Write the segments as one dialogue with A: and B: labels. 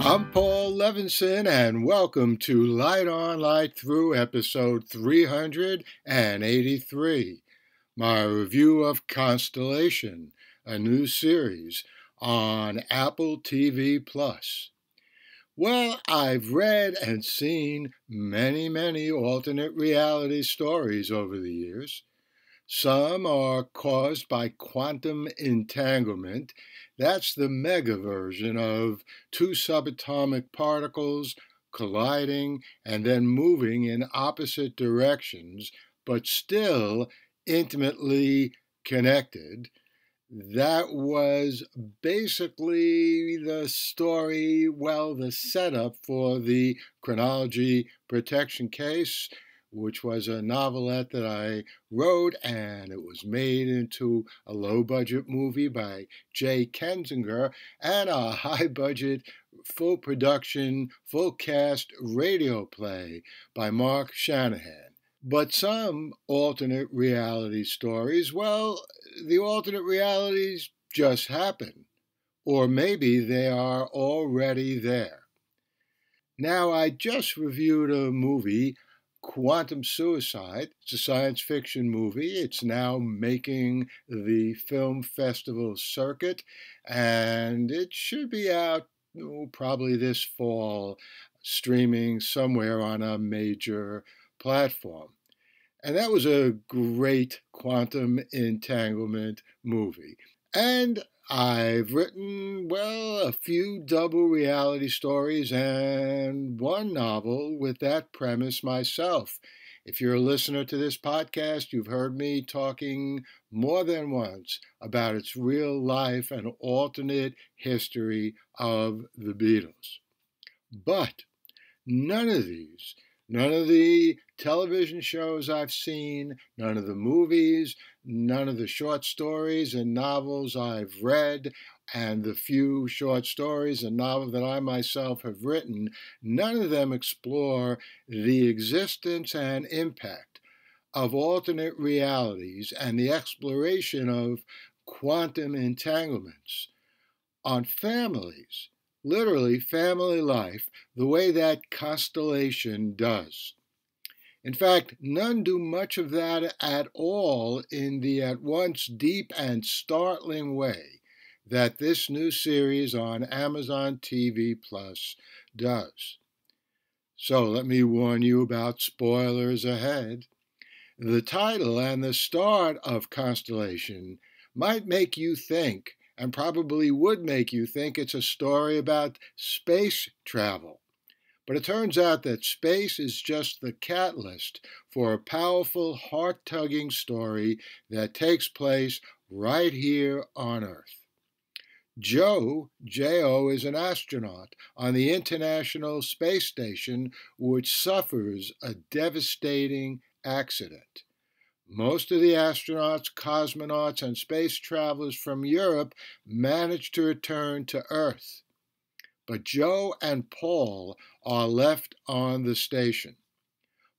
A: I'm Paul Levinson, and welcome to Light On, Light Through, episode 383, my review of Constellation, a new series on Apple TV+. Well, I've read and seen many alternate reality stories over the years. Some are caused by quantum entanglement. That's the mega version of two subatomic particles colliding and then moving in opposite directions, but still intimately connected. That was basically the story, the setup for the Chronology protection case, which was a novelette that I wrote, and it was made into a low-budget movie by Jay Kensinger and a high-budget, full-production, full-cast radio play by Mark Shanahan. But some alternate reality stories, the alternate realities just happen, or maybe they are already there. Now, I just reviewed a movie, Quantum Suicide. It's a science fiction movie. It's now making the film festival circuit, and it should be out probably this fall, streaming somewhere on a major platform. And that was a great quantum entanglement movie. And I've written, a few double reality stories and one novel with that premise myself. If you're a listener to this podcast, you've heard me talking more than once about its real life and alternate history of the Beatles. But none of the television shows I've seen, none of the movies, none of the short stories and novels I've read, and the few short stories and novels that I myself have written, none of them explore the existence and impact of alternate realities and the exploration of quantum entanglements on families. Literally family life, the way that Constellation does. In fact, none do much of that at all in the at once deep and startling way that this new series on Amazon TV Plus does. So let me warn you about spoilers ahead. The title and the start of Constellation might make you think, and probably would make you think, it's a story about space travel. But it turns out that space is just the catalyst for a powerful, heart-tugging story that takes place right here on Earth. Joe, J-O, is an astronaut on the International Space Station, which suffers a devastating accident. Most of the astronauts, cosmonauts, and space travelers from Europe manage to return to Earth. But Joe and Paul are left on the station.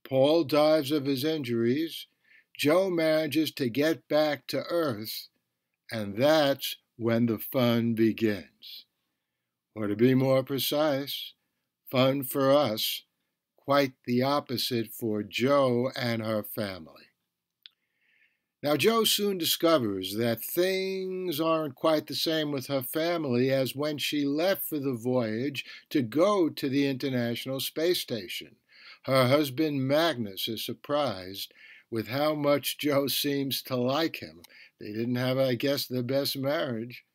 A: Paul dies of his injuries. Joe manages to get back to Earth, and that's when the fun begins. Or to be more precise, fun for us, quite the opposite for Joe and her family. Now, Jo soon discovers that things aren't quite the same with her family as when she left for the voyage to go to the International Space Station. Her husband, Magnus, is surprised with how much Jo seems to like him. They didn't have, I guess, the best marriage.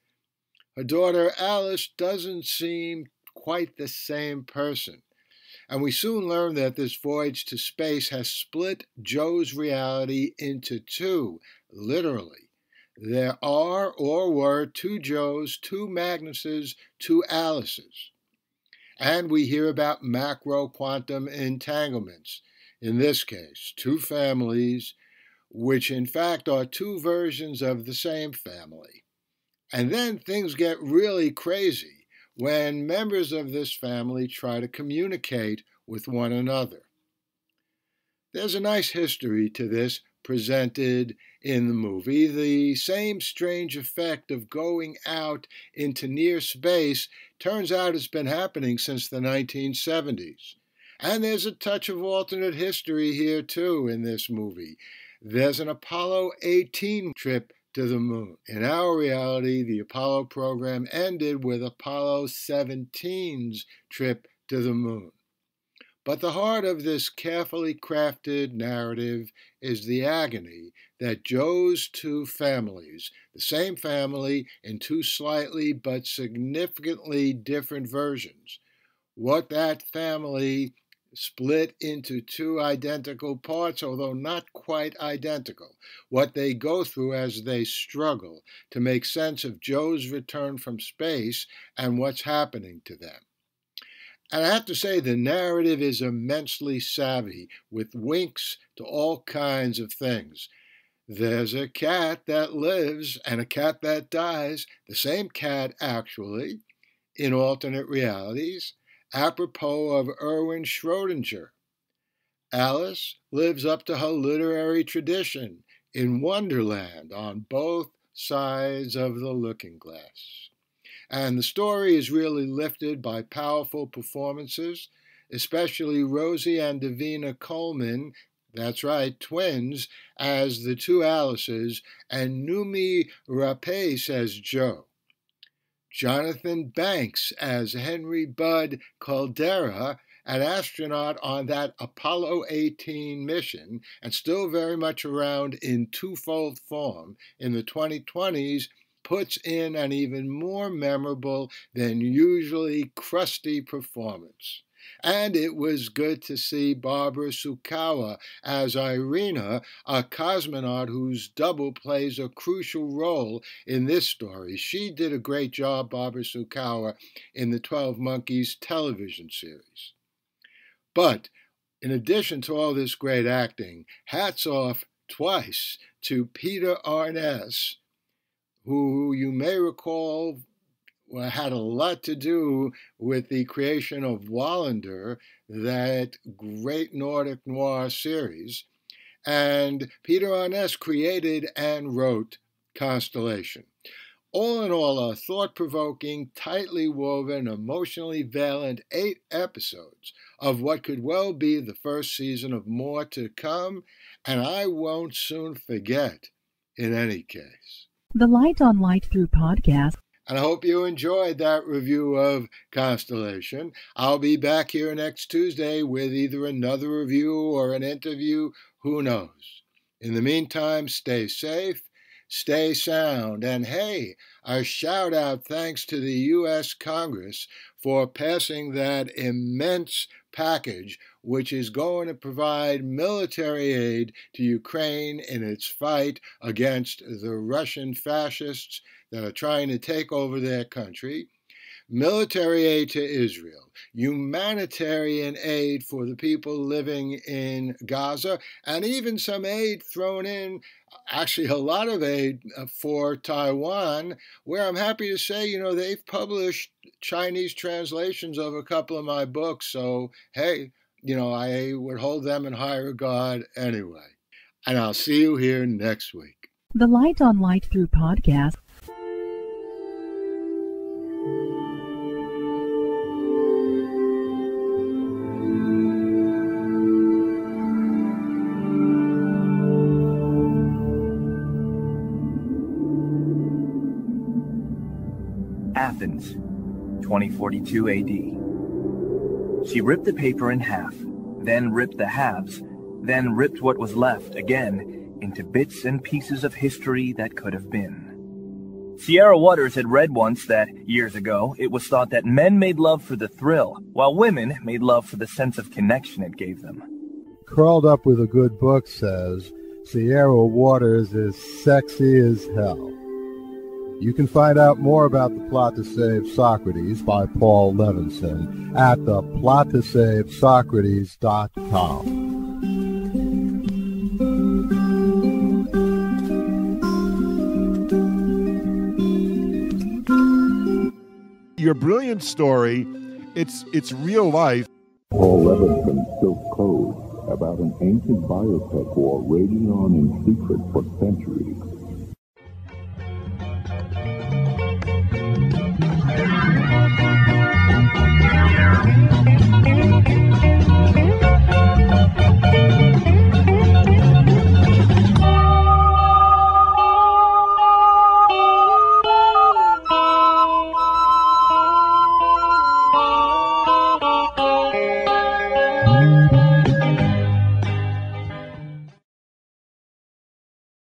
A: Her daughter, Alice, doesn't seem quite the same person. And we soon learn that this voyage to space has split Joe's reality into two, literally. There are or were two Joes, two Magnuses, two Alices. And we hear about macro-quantum entanglements. In this case, two families, which in fact are two versions of the same family. And then things get really crazy when members of this family try to communicate with one another. There's a nice history to this presented in the movie. The same strange effect of going out into near space turns out has been happening since the 1970s. And there's a touch of alternate history here, too, in this movie. There's an Apollo 18 trip to the moon. In our reality, the Apollo program ended with Apollo 17's trip to the moon. But the heart of this carefully crafted narrative is the agony that Joe's two families, the same family in two slightly but significantly different versions, what that family split into two identical parts, although not quite identical, what they go through as they struggle to make sense of Joe's return from space and what's happening to them. And I have to say, the narrative is immensely savvy, with winks to all kinds of things. There's a cat that lives and a cat that dies, the same cat actually, in alternate realities, apropos of Erwin Schrödinger. Alice lives up to her literary tradition in Wonderland on both sides of the looking glass. And the story is really lifted by powerful performances, especially Rosie and Davina Coleman, that's right, twins, as the two Alices, and Noomi Rapace as Joe. Jonathan Banks as Henry Budd Caldera, an astronaut on that Apollo 18 mission, and still very much around in twofold form in the 2020s, puts in an even more memorable than usually crusty performance. And it was good to see Barbara Sukawa as Irina, a cosmonaut whose double plays a crucial role in this story. She did a great job, Barbara Sukawa, in the 12 Monkeys television series. But in addition to all this great acting, hats off twice to Peter Arness, who you may recall had a lot to do with the creation of Wallander, that great Nordic noir series. And Peter Arness created and wrote Constellation. All in all, a thought-provoking, tightly woven, emotionally valent 8 episodes of what could well be the first season of more to come, and I won't soon forget in any case.
B: The Light on Light Through podcast.
A: And I hope you enjoyed that review of Constellation. I'll be back here next Tuesday with either another review or an interview, who knows. In the meantime, stay safe, stay sound, and hey, a shout out thanks to the U.S. Congress for passing that immense package which is going to provide military aid to Ukraine in its fight against the Russian fascists that are trying to take over their country, military aid to Israel, humanitarian aid for the people living in Gaza, and even some aid thrown in, actually a lot of aid for Taiwan, where I'm happy to say, they've published Chinese translations of a couple of my books, so hey, I would hold them in high regard anyway. And I'll see you here next week.
B: The Light on Light Through podcast.
C: Athens, 2042 AD. She ripped the paper in half, then ripped the halves, then ripped what was left again into bits and pieces of history that could have been. Sierra Waters had read once that, years ago, it was thought that men made love for the thrill, while women made love for the sense of connection it gave them.
D: Curled Up with a Good Book says, Sierra Waters is sexy as hell. You can find out more about The Plot to Save Socrates by Paul Levinson at theplot2savesocrates.com.
E: Your brilliant story, it's real life.
F: Paul Levinson silk code
E: about an ancient biotech war raging on in secret for centuries.